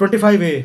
25A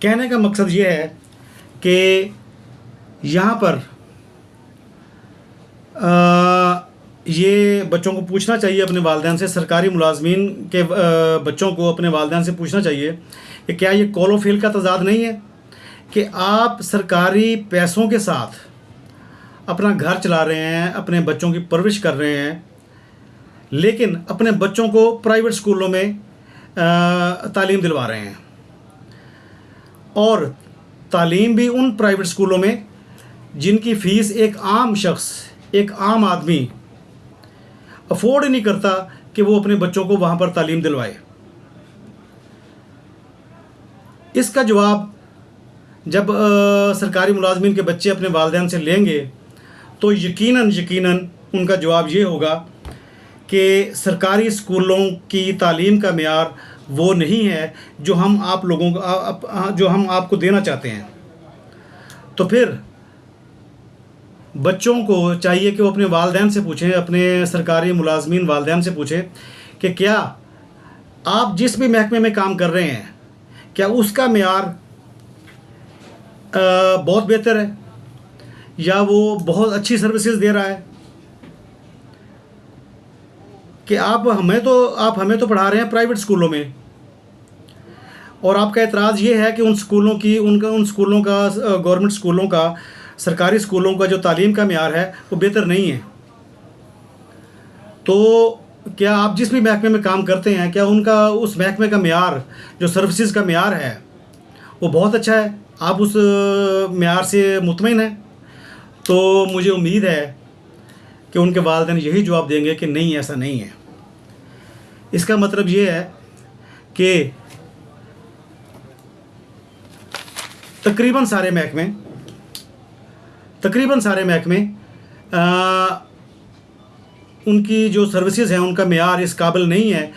کہنے کا مقصد یہ ہے کہ یہاں پر یہ بچوں کو پوچھنا چاہیے اپنے والدین سے، سرکاری ملازمین کے بچوں کو اپنے والدین سے پوچھنا چاہیے کہ کیا یہ کول و فیل کا تضاد نہیں ہے کہ آپ سرکاری پیسوں کے ساتھ اپنا گھر چلا رہے ہیں، اپنے بچوں کی پرورش کر رہے ہیں، لیکن اپنے بچوں کو پرائیویٹ اسکولوں میں تعلیم دلوا رہے ہیں، اور تعلیم بھی ان پرائیویٹ اسکولوں میں جن کی فیس ایک عام شخص، ایک عام آدمی افورڈ نہیں کرتا کہ وہ اپنے بچوں کو وہاں پر تعلیم دلوائے۔ اس کا جواب جب سرکاری ملازمین کے بچے اپنے والدین سے لیں گے تو یقیناً ان کا جواب یہ ہوگا کہ سرکاری اسکولوں کی تعلیم کا معیار وہ نہیں ہے جو ہم آپ کو دینا چاہتے ہیں۔ تو پھر بچوں کو چاہیے کہ وہ اپنے والدین سے پوچھیں، اپنے سرکاری ملازمین والدین سے پوچھیں کہ کیا آپ جس بھی محکمے میں کام کر رہے ہیں کیا اس کا معیار بہت بہتر ہے یا وہ بہت اچھی سروسز دے رہا ہے؟ کہ آپ ہمیں تو پڑھا رہے ہیں پرائیویٹ اسکولوں میں، اور آپ کا اعتراض یہ ہے کہ ان اسکولوں کا گورنمنٹ اسکولوں کا، سرکاری اسکولوں کا جو تعلیم کا معیار ہے وہ بہتر نہیں ہے۔ تو کیا آپ جس بھی محکمے میں کام کرتے ہیں کیا ان کا اس محکمے کا معیار، جو سروسز کا معیار ہے وہ بہت اچھا ہے؟ آپ اس معیار سے مطمئن ہیں؟ تو مجھے امید ہے کہ ان کے والدین یہی جواب دیں گے کہ نہیں، ایسا نہیں ہے۔ اس کا مطلب یہ ہے کہ تقریباً سارے محکمے ان کی جو سروسز ہیں ان کا معیار اس قابل نہیں ہے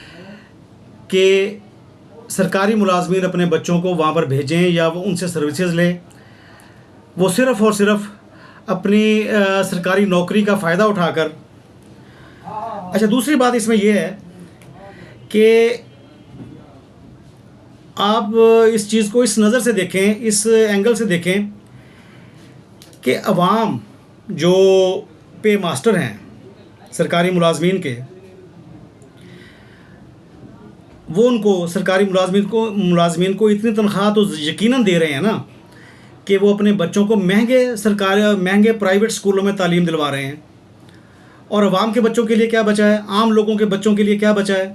کہ سرکاری ملازمین اپنے بچوں کو وہاں پر بھیجیں یا وہ ان سے سروسز لیں۔ وہ صرف اور صرف اپنی سرکاری نوکری کا فائدہ اٹھا کر۔ اچھا، دوسری بات اس میں یہ ہے کہ آپ اس چیز کو اس نظر سے دیکھیں، اس اینگل سے دیکھیں کہ عوام جو پے ماسٹر ہیں سرکاری ملازمین کے، وہ ان کو سرکاری ملازمین کو اتنی تنخواہ تو یقیناً دے رہے ہیں نا کہ وہ اپنے بچوں کو مہنگے پرائیویٹ اسکولوں میں تعلیم دلوا رہے ہیں، اور عوام کے بچوں کے لیے کیا بچا ہے، عام لوگوں کے بچوں کے لیے کیا بچا ہے؟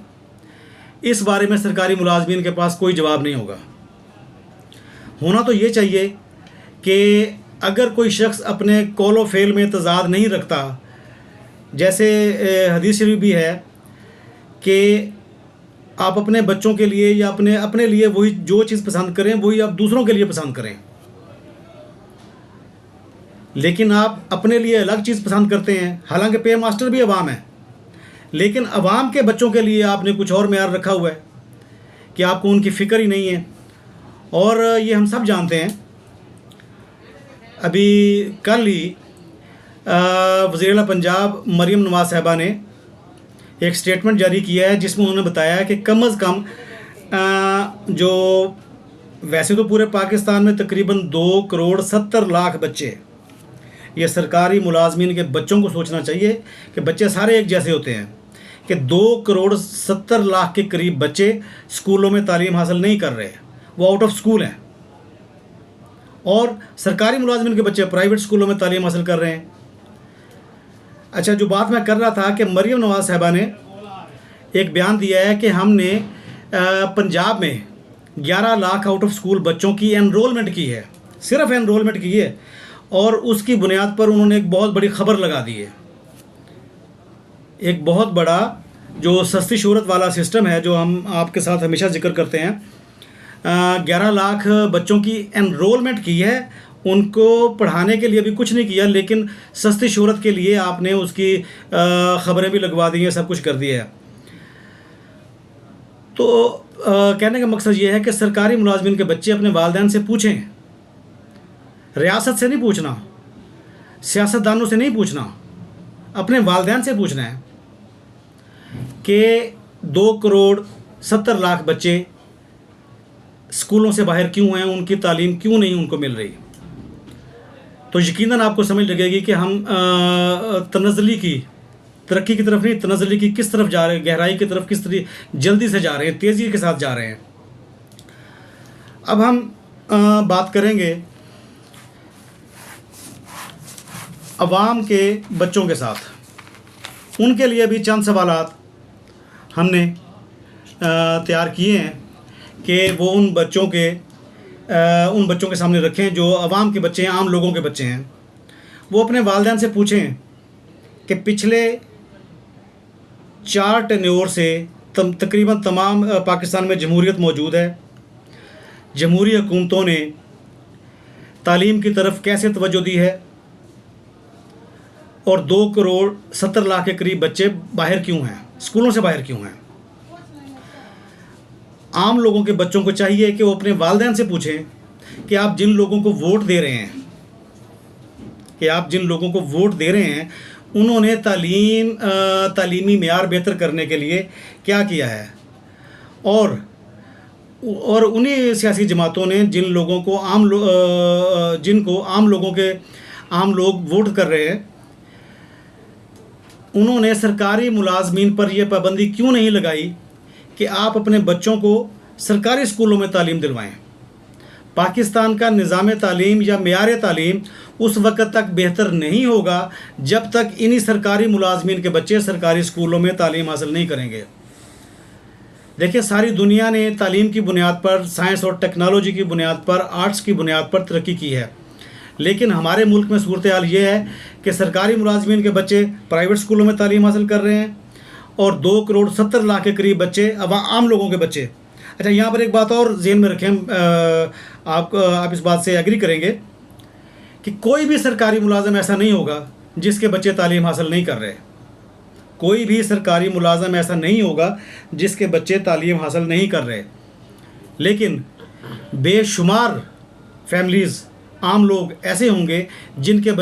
اس بارے میں سرکاری ملازمین کے پاس کوئی جواب نہیں ہوگا۔ ہونا تو یہ چاہیے کہ اگر کوئی شخص اپنے قول و فعل میں تضاد نہیں رکھتا، جیسے حدیث شریف بھی ہے کہ آپ اپنے بچوں کے لیے یا اپنے لیے وہی جو چیز پسند کریں وہی آپ دوسروں کے لیے پسند کریں، لیکن آپ اپنے لیے الگ چیز پسند کرتے ہیں، حالانکہ پے ماسٹر بھی عوام ہے، لیکن عوام کے بچوں کے لیے آپ نے کچھ اور معیار رکھا ہوا ہے کہ آپ کو ان کی فکر ہی نہیں ہے۔ اور یہ ہم سب جانتے ہیں، ابھی کل ہی وزیر اعلیٰ پنجاب مریم نواز صاحبہ نے ایک سٹیٹمنٹ جاری کیا ہے جس میں انہوں نے بتایا ہے کہ کم از کم جو ویسے تو پورے پاکستان میں تقریباً 2.70 کروڑ بچے، یہ سرکاری ملازمین کے بچوں کو سوچنا چاہیے کہ بچے سارے ایک جیسے ہوتے ہیں، کہ 2.70 کروڑ کے قریب بچے اسکولوں میں تعلیم حاصل نہیں کر رہے، وہ آؤٹ آف اسکول ہیں، اور سرکاری ملازمین کے بچے پرائیویٹ اسکولوں میں تعلیم حاصل کر رہے ہیں۔ اچھا، جو بات میں کر رہا تھا کہ مریم نواز صاحبہ نے ایک بیان دیا ہے کہ ہم نے پنجاب میں 11 لاکھ آؤٹ آف اسکول بچوں کی انرولمنٹ کی ہے، صرف انرولمنٹ کی ہے، اور اس کی بنیاد پر انہوں نے ایک بہت بڑی خبر لگا دی ہے، ایک بہت بڑا جو سستی شہرت والا سسٹم ہے جو ہم آپ کے ساتھ ہمیشہ ذکر کرتے ہیں۔ 11 لاکھ بچوں کی انرولمنٹ کی ہے، ان کو پڑھانے کے لیے بھی کچھ نہیں کیا، لیکن سستی شہرت کے لیے آپ نے اس کی خبریں بھی لگوا دی ہیں، سب کچھ کر دیا ہے۔ تو کہنے کا مقصد یہ ہے کہ سرکاری ملازمین کے بچے اپنے والدین سے پوچھیں، ریاست سے نہیں پوچھنا، سیاستدانوں سے نہیں پوچھنا، اپنے والدین سے پوچھنا ہے کہ 2.70 کروڑ بچے اسکولوں سے باہر کیوں ہیں، ان کی تعلیم کیوں نہیں ان کو مل رہی، تو یقیناً آپ کو سمجھ لگے گی کہ ہم تنزلی کی ترقی کی طرف نہیں، تنزلی کی کس طرف جا رہے ہیں، گہرائی کی طرف کس طرح جلدی سے جا رہے ہیں، تیزی کے ساتھ جا رہے ہیں۔ اب ہم بات کریں گے عوام کے بچوں کے ساتھ، ان کے لیے بھی چند سوالات ہم نے تیار کیے ہیں کہ وہ ان بچوں کے سامنے رکھیں جو عوام کے بچے ہیں، عام لوگوں کے بچے ہیں۔ وہ اپنے والدین سے پوچھیں کہ پچھلے 4 ٹینیور سے تقریباً تمام پاکستان میں جمہوریت موجود ہے، جمہوری حکومتوں نے تعلیم کی طرف کیسے توجہ دی ہے، اور 2.70 کروڑ کے قریب بچے باہر کیوں ہیں، اسکولوں سے باہر کیوں ہیں۔ عام لوگوں کے بچوں کو چاہیے کہ وہ اپنے والدین سے پوچھیں کہ آپ جن لوگوں کو ووٹ دے رہے ہیں انہوں نے تعلیمی معیار بہتر کرنے کے لیے کیا کیا ہے، اور انہی سیاسی جماعتوں نے جن لوگوں کو عام لوگ ووٹ کر رہے ہیں، انہوں نے سرکاری ملازمین پر یہ پابندی کیوں نہیں لگائی کہ آپ اپنے بچوں کو سرکاری اسکولوں میں تعلیم دلوائیں۔ پاکستان کا نظام تعلیم یا معیار تعلیم اس وقت تک بہتر نہیں ہوگا جب تک انہی سرکاری ملازمین کے بچے سرکاری اسکولوں میں تعلیم حاصل نہیں کریں گے۔ دیکھیں، ساری دنیا نے تعلیم کی بنیاد پر، سائنس اور ٹیکنالوجی کی بنیاد پر، آرٹس کی بنیاد پر ترقی کی ہے، لیکن ہمارے ملک میں صورتحال یہ ہے کہ سرکاری ملازمین کے بچے پرائیویٹ اسکولوں میں تعلیم حاصل کر رہے ہیں، اور 2.70 کروڑ کے قریب بچے عام لوگوں کے بچے۔ اچھا، یہاں پر ایک بات اور ذہن میں رکھیں، آپ اس بات سے ایگری کریں گے کہ کوئی بھی سرکاری ملازم ایسا نہیں ہوگا جس کے بچے تعلیم حاصل نہیں کر رہے۔ کوئی بھی سرکاری ملازم ایسا نہیں ہوگا جس کے بچے تعلیم حاصل نہیں کر رہے، لیکن بے شمار فیملیز، عام لوگ ایسے ہوں گے جن کے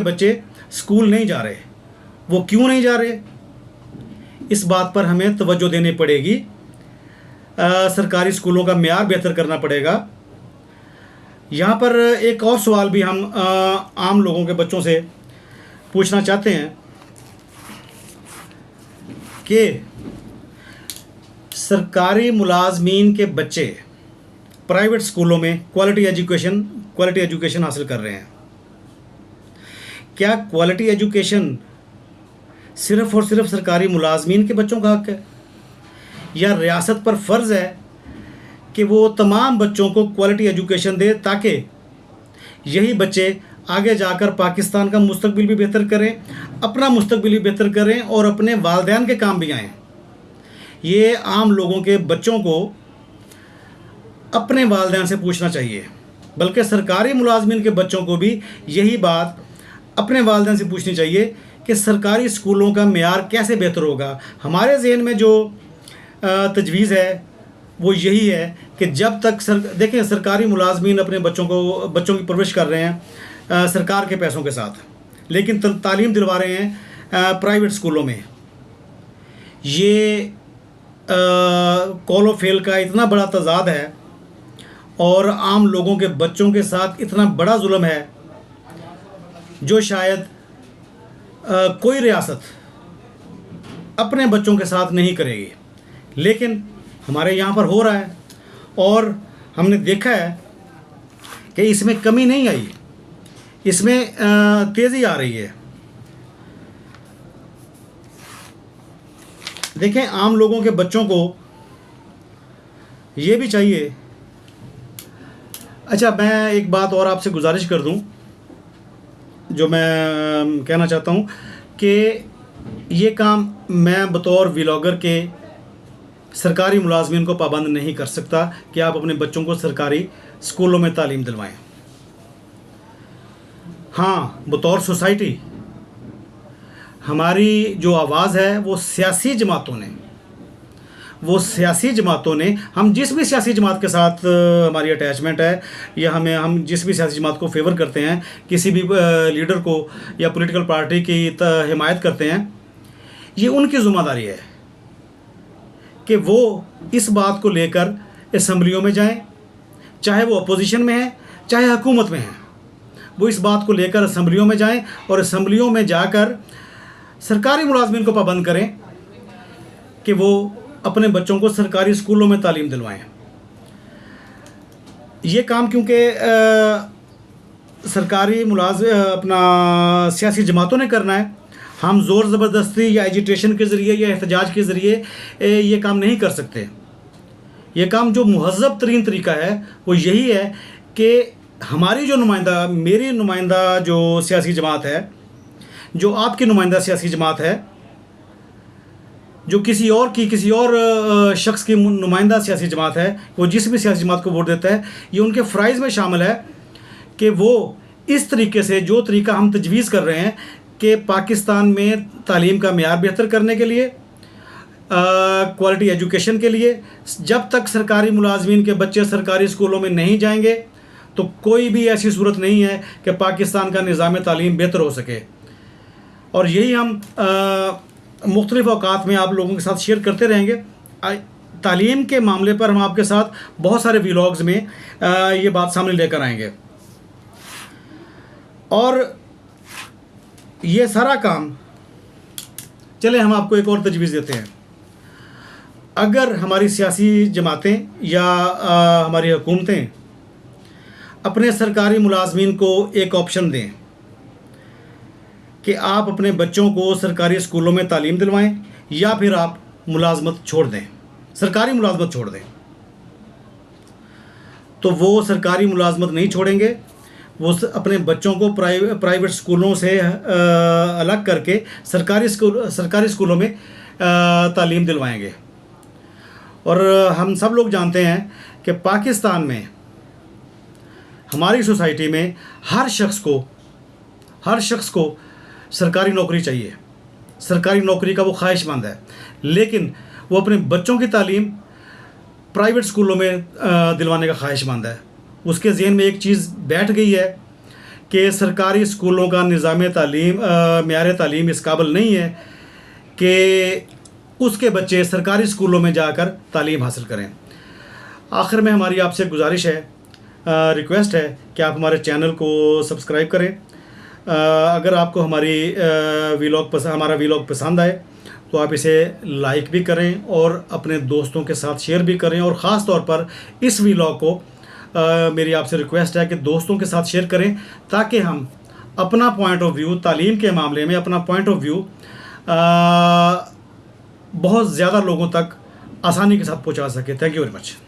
بچے اسکول نہیں جا رہے۔ وہ کیوں نہیں جا رہے؟ اس بات پر ہمیں توجہ دینی پڑے گی، سرکاری اسکولوں کا معیار بہتر کرنا پڑے گا۔ یہاں پر ایک اور سوال بھی ہم عام لوگوں کے بچوں سے پوچھنا چاہتے ہیں کہ سرکاری ملازمین کے بچے پرائیویٹ اسکولوں میں کوالٹی ایجوکیشن حاصل کر رہے ہیں، کیا کوالٹی ایجوکیشن صرف اور صرف سرکاری ملازمین کے بچوں کا حق ہے، یا ریاست پر فرض ہے کہ وہ تمام بچوں کو کوالٹی ایجوکیشن دے تاکہ یہی بچے آگے جا کر پاکستان کا مستقبل بھی بہتر کریں، اپنا مستقبل بھی بہتر کریں اور اپنے والدین کے کام بھی آئیں؟ یہ عام لوگوں کے بچوں کو اپنے والدین سے پوچھنا چاہیے، بلکہ سرکاری ملازمین کے بچوں کو بھی یہی بات اپنے والدین سے پوچھنی چاہیے کہ سرکاری اسکولوں کا معیار کیسے بہتر ہوگا۔ ہمارے ذہن میں جو تجویز ہے وہ یہی ہے کہ جب تک دیکھیں، سرکاری ملازمین اپنے بچوں کی پرورش کر رہے ہیں سرکار کے پیسوں کے ساتھ، لیکن تعلیم دلوا رہے ہیں پرائیویٹ اسکولوں میں۔ یہ کول و فیل کا اتنا بڑا تضاد ہے اور عام لوگوں کے بچوں کے ساتھ اتنا بڑا ظلم ہے جو شاید کوئی ریاست اپنے بچوں کے ساتھ نہیں کرے گی، لیکن ہمارے یہاں پر ہو رہا ہے، اور ہم نے دیکھا ہے کہ اس میں کمی نہیں آئی، اس میں تیزی آ رہی ہے۔ دیکھیں، عام لوگوں کے بچوں کو یہ بھی چاہیے۔ اچھا، میں ایک بات اور آپ سے گزارش کر دوں، جو میں کہنا چاہتا ہوں کہ یہ کام میں بطور ولاگر کے سرکاری ملازمین کو پابند نہیں کر سکتا کہ آپ اپنے بچوں کو سرکاری اسکولوں میں تعلیم دلوائیں۔ ہاں، بطور سوسائٹی ہماری جو آواز ہے وہ سیاسی جماعتوں نے ہم جس بھی سیاسی جماعت کے ساتھ ہماری اٹیچمنٹ ہے، یا ہم جس بھی سیاسی جماعت کو فیور کرتے ہیں، کسی بھی لیڈر کو یا پولیٹیکل پارٹی کی حمایت کرتے ہیں، یہ ان کی ذمہ داری ہے کہ وہ اس بات کو لے کر اسمبلیوں میں جائیں، چاہے وہ اپوزیشن میں ہیں چاہے حکومت میں ہیں، وہ اس بات کو لے کر اسمبلیوں میں جائیں اور اسمبلیوں میں جا کر سرکاری ملازمین کو پابند کریں کہ وہ اپنے بچوں کو سرکاری اسکولوں میں تعلیم دلوائیں۔ یہ کام کیونکہ سرکاری اپنا سیاسی جماعتوں نے کرنا ہے، ہم زور زبردستی یا ایجیٹیشن کے ذریعے یا احتجاج کے ذریعے یہ کام نہیں کر سکتے۔ یہ کام جو مہذب ترین طریقہ ہے وہ یہی ہے کہ ہماری جو میری نمائندہ جو سیاسی جماعت ہے، جو آپ کی نمائندہ سیاسی جماعت ہے، جو کسی اور شخص کی نمائندہ سیاسی جماعت ہے، وہ جس بھی سیاسی جماعت کو ووٹ دیتا ہے، یہ ان کے فرائض میں شامل ہے کہ وہ اس طریقے سے جو طریقہ ہم تجویز کر رہے ہیں کہ پاکستان میں تعلیم کا معیار بہتر کرنے کے لیے، کوالٹی ایجوکیشن کے لیے، جب تک سرکاری ملازمین کے بچے سرکاری اسکولوں میں نہیں جائیں گے تو کوئی بھی ایسی صورت نہیں ہے کہ پاکستان کا نظام تعلیم بہتر ہو سکے۔ اور یہی ہم مختلف اوقات میں آپ لوگوں کے ساتھ شیئر کرتے رہیں گے۔ تعلیم کے معاملے پر ہم آپ کے ساتھ بہت سارے ویلاگز میں یہ بات سامنے لے کر آئیں گے، اور یہ سارا کام چلے ہم آپ کو ایک اور تجویز دیتے ہیں۔ اگر ہماری سیاسی جماعتیں یا ہماری حکومتیں اپنے سرکاری ملازمین کو ایک آپشن دیں کہ آپ اپنے بچوں کو سرکاری اسکولوں میں تعلیم دلوائیں یا پھر آپ ملازمت چھوڑ دیں، سرکاری ملازمت چھوڑ دیں، تو وہ سرکاری ملازمت نہیں چھوڑیں گے، وہ اپنے بچوں کو پرائیویٹ اسکولوں سے الگ کر کے سرکاری اسکولوں میں تعلیم دلوائیں گے۔ اور ہم سب لوگ جانتے ہیں کہ پاکستان میں، ہماری سوسائٹی میں ہر شخص کو سرکاری نوکری چاہیے، سرکاری نوکری کا وہ خواہش مند ہے، لیکن وہ اپنے بچوں کی تعلیم پرائیویٹ اسکولوں میں دلوانے کا خواہش مند ہے۔ اس کے ذہن میں ایک چیز بیٹھ گئی ہے کہ سرکاری اسکولوں کا نظام تعلیم، معیار تعلیم اس قابل نہیں ہے کہ اس کے بچے سرکاری اسکولوں میں جا کر تعلیم حاصل کریں۔ آخر میں ہماری آپ سے گزارش ہے، ریکویسٹ ہے کہ آپ ہمارے چینل کو سبسکرائب کریں۔ اگر آپ کو ہمارا ویلاگ پسند آئے تو آپ اسے لائک بھی کریں اور اپنے دوستوں کے ساتھ شیئر بھی کریں، اور خاص طور پر اس ویلاگ کو میری آپ سے ریکویسٹ ہے کہ دوستوں کے ساتھ شیئر کریں تاکہ ہم اپنا پوائنٹ آف ویو تعلیم کے معاملے میں اپنا پوائنٹ آف ویو بہت زیادہ لوگوں تک آسانی کے ساتھ پہنچا سکیں۔ Thank you very much.